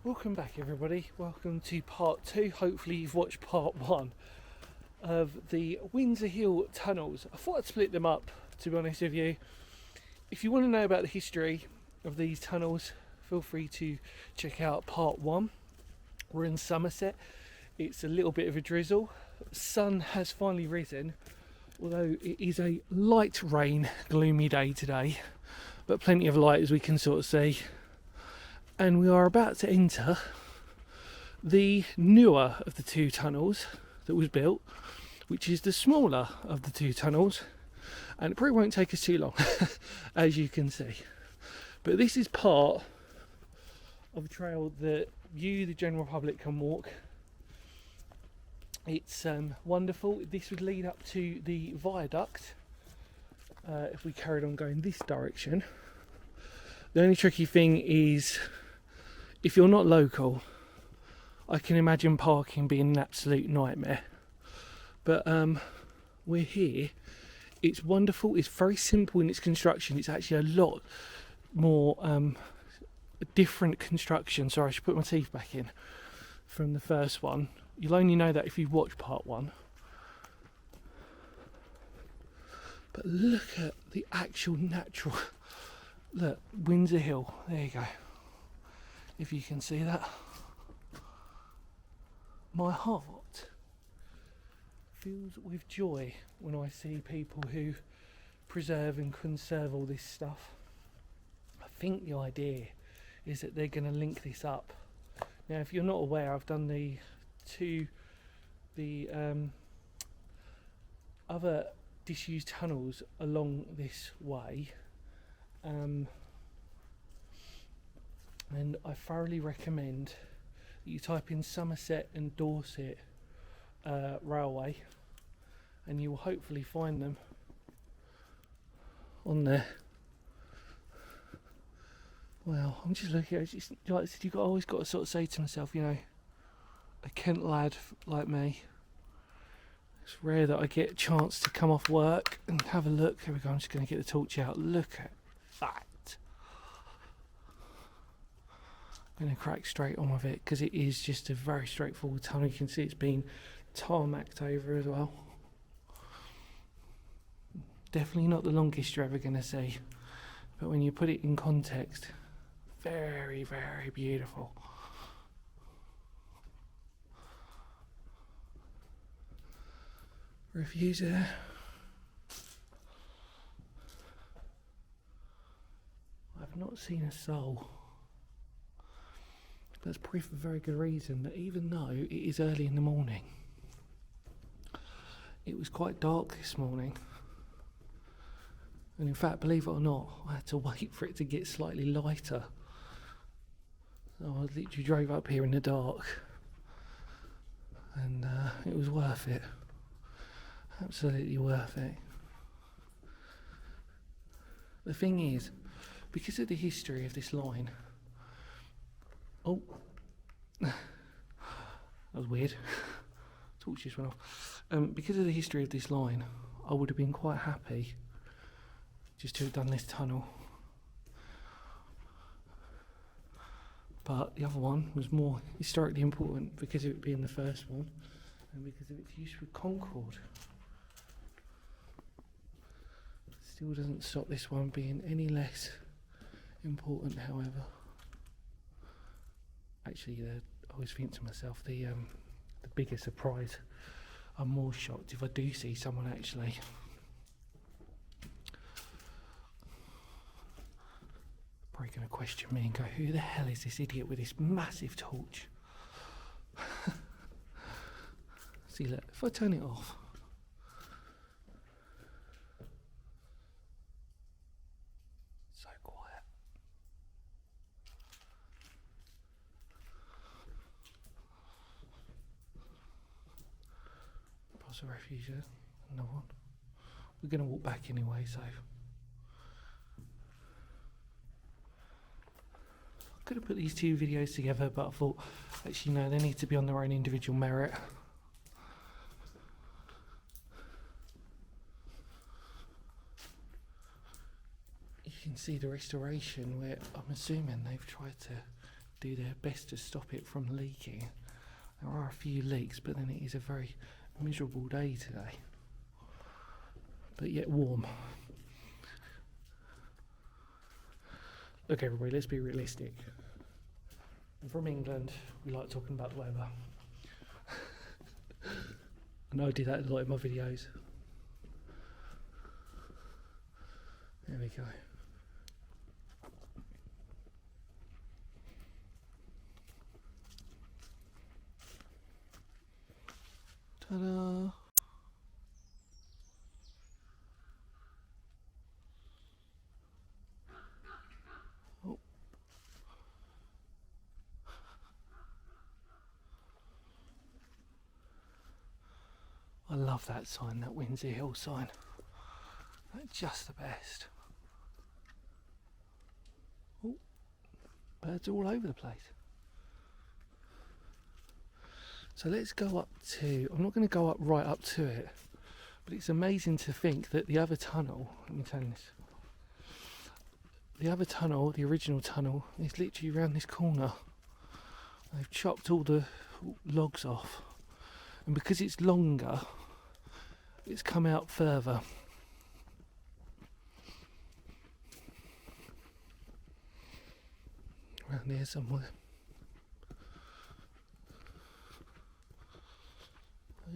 Welcome back, everybody. Welcome to part 2. Hopefully you've watched part 1 of the Windsor Hill tunnels. I thought I'd split them up, to be honest with you. If you want to know about the history of these tunnels, feel free to check out part 1. We're in Somerset. It's a little bit of a drizzle. Sun has finally risen, although it is a light rain, gloomy day today, but plenty of light as we can sort of see. And we are about to enter the newer of the two tunnels that was built, which is the smaller of the two tunnels, and it probably won't take us too long as you can see. But this is part of a trail that you, the general public, can walk. It's wonderful. This would lead up to the viaduct if we carried on going this direction. The only tricky thing is, if you're not local, I can imagine parking being an absolute nightmare. But we're here. It's wonderful. It's very simple in its construction. It's actually a lot more different construction. Sorry, I should put my teeth back in from the first one. You'll only know that if you watch part 1. But look at the actual natural... Look, Windsor Hill. There you go. If you can see that. My heart fills with joy when I see people who preserve and conserve all this stuff. I think the idea is that they're going to link this up. Now, if you're not aware, I've done the other disused tunnels along this way. And I thoroughly recommend that you type in Somerset and Dorset Railway, and you will hopefully find them on there. Well, I'm just looking at it. Just, like I said, you've always got to sort of say to myself, you know, a Kent lad like me, it's rare that I get a chance to come off work and have a look. Here we go, I'm just going to get the torch out. Look at that. I'm going to crack straight on with it because it is just a very straightforward tunnel. You can see it's been tarmacked over as well. Definitely not the longest you're ever going to see, but when you put it in context, very, very beautiful. Reviews there. I've not seen a soul. That's probably for a very good reason, that even though it is early in the morning, it was quite dark this morning. And in fact, believe it or not, I had to wait for it to get slightly lighter. So I literally drove up here in the dark, and it was worth it. Absolutely worth it. The thing is, because of the history of this line... Oh, that was weird. Torch just went off. Because of the history of this line, I would have been quite happy just to have done this tunnel. But the other one was more historically important because of it being the first one and because of its use with Concord. Still doesn't stop this one being any less important, however. Actually, I always think to myself, the bigger surprise, I'm more shocked if I do see someone actually probably going to question me and go, who the hell is this idiot with this massive torch? See, look, if I turn it off, so quiet. Pass a refuge there, another one. We're going to walk back anyway, so... Could have put these two videos together, but I thought, actually no, they need to be on their own individual merit. You can see the restoration where I'm assuming they've tried to do their best to stop it from leaking. There are a few leaks, but then it is a very miserable day today, but yet warm. Look everybody, let's be realistic. I'm from England, we like talking about the weather. I know I do that a lot in my videos. There we go. Ta-da! Oh. I love that sign, that Windsor Hill sign. That's just the best. Oh, birds all over the place. So let's go up to, I'm not going to go up right up to it, but it's amazing to think that the other tunnel, let me turn this, the other tunnel, the original tunnel, is literally around this corner. They've chopped all the logs off, and because it's longer, it's come out further. Around here somewhere.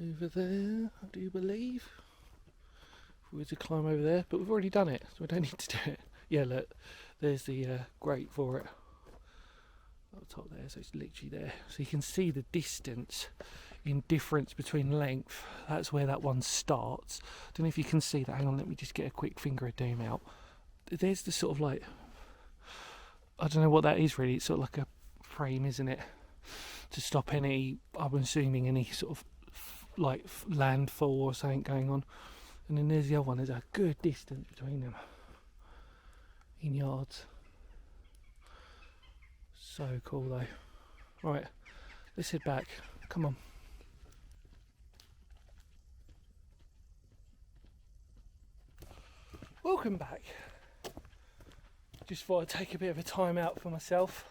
Over there, I do believe. If we were to climb over there, but we've already done it, so we don't need to do it. Yeah, look, there's the grate for it. Up top there, so it's literally there. So you can see the distance in difference between length. That's where that one starts. Don't know if you can see that. Hang on, let me just get a quick finger zoom out. There's the sort of like, I don't know what that is really. It's sort of like a frame, isn't it? To stop any, I'm assuming, any sort of like landfall or something going on. And then there's the other one. There's a good distance between them in yards. So cool though. Right, let's head back. Come on. Welcome back. Just thought I'd take a bit of a time out for myself.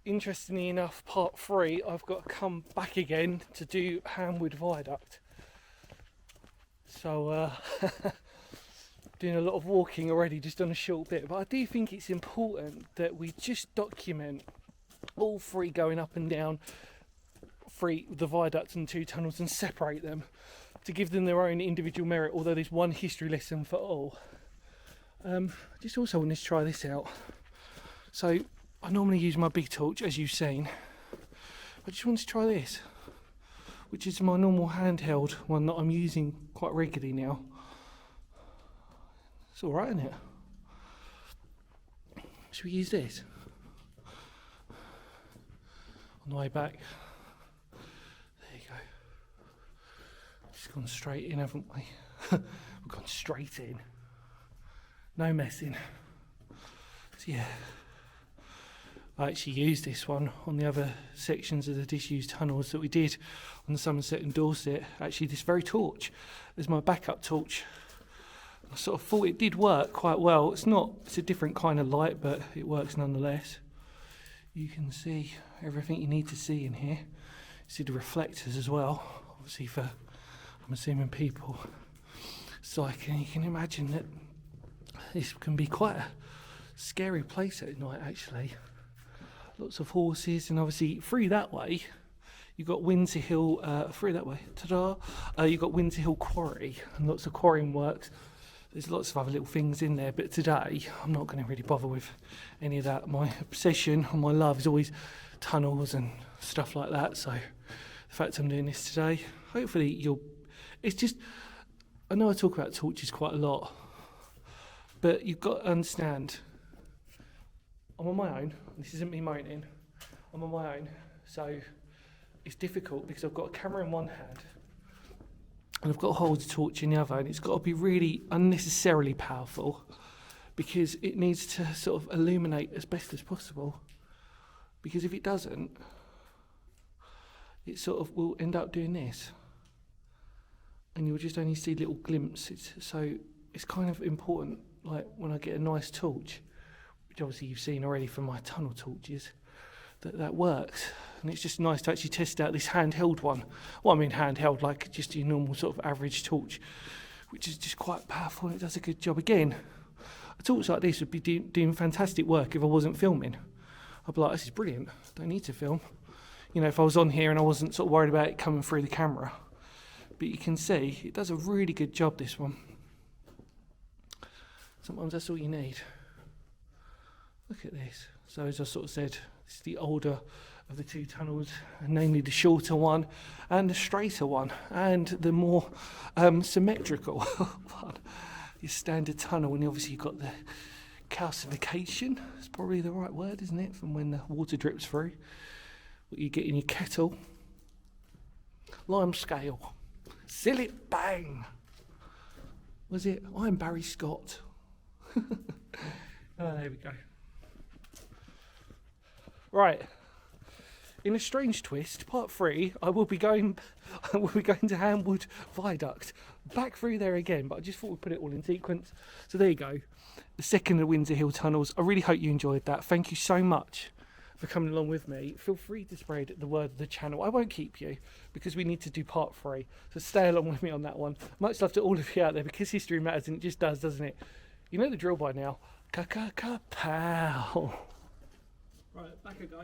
Interestingly enough, part 3, I've got to come back again to do Hamwood Viaduct. So, doing a lot of walking already, just on a short bit. But I do think it's important that we just document all 3 going up and down, 3, the viaduct and 2 tunnels, and separate them to give them their own individual merit, although there's one history lesson for all. I just also wanted to try this out. So, I normally use my big torch, as you've seen. I just wanted to try this, which is my normal handheld one that I'm using quite regularly now. It's alright, isn't it? Should we use this? On the way back. There you go. Just gone straight in, haven't we? We've gone straight in. No messing. So yeah. I actually used this one on the other sections of the disused tunnels that we did on the Somerset and Dorset. Actually, this very torch is my backup torch. I sort of thought it did work quite well. It's a different kind of light, but it works nonetheless. You can see everything you need to see in here. You see the reflectors as well, obviously for, I'm assuming, people cycling. You can imagine that this can be quite a scary place at night, actually. Lots of horses, and obviously through that way you've got Windsor Hill, through that way, ta-da, you've got Windsor Hill Quarry, and lots of quarrying works. There's lots of other little things in there, but today I'm not going to really bother with any of that. My obsession and my love is always tunnels and stuff like that, so the fact I'm doing this today, hopefully it's just, I know I talk about torches quite a lot, but you've got to understand, I'm on my own. This isn't me moaning. I'm on my own, so it's difficult because I've got a camera in one hand and I've got to hold the torch in the other, and it's got to be really unnecessarily powerful because it needs to sort of illuminate as best as possible. Because if it doesn't, it sort of will end up doing this, and you'll just only see little glimpses. So it's kind of important, like when I get a nice torch, which obviously you've seen already from my tunnel torches, that works. And it's just nice to actually test out this handheld one. Well, I mean handheld, like just your normal sort of average torch, which is just quite powerful and it does a good job. Again, a torch like this would be doing fantastic work if I wasn't filming. I'd be like, this is brilliant, don't need to film. You know, if I was on here and I wasn't sort of worried about it coming through the camera. But you can see, it does a really good job, this one. Sometimes that's all you need. Look at this. So as I sort of said, this is the older of the two tunnels, namely the shorter one and the straighter one, and the more symmetrical one. Your standard tunnel, and obviously you've got the calcification, it's probably the right word, isn't it, from when the water drips through. What you get in your kettle. Lime scale. Seal it, bang! Was it? I'm Barry Scott. Oh, there we go. Right. In a strange twist, part 3, I will be going to Hamwood Viaduct, back through there again, but I just thought we'd put it all in sequence. So there you go, the second of the Windsor Hill tunnels. I really hope you enjoyed that. Thank you so much for coming along with me. Feel free to spread the word of the channel. I won't keep you because we need to do part 3, so stay along with me on that one. Much love to all of you out there, because history matters, and it just does, doesn't it? You know the drill by now. Ka-ka-ka-pow. Right, back I go.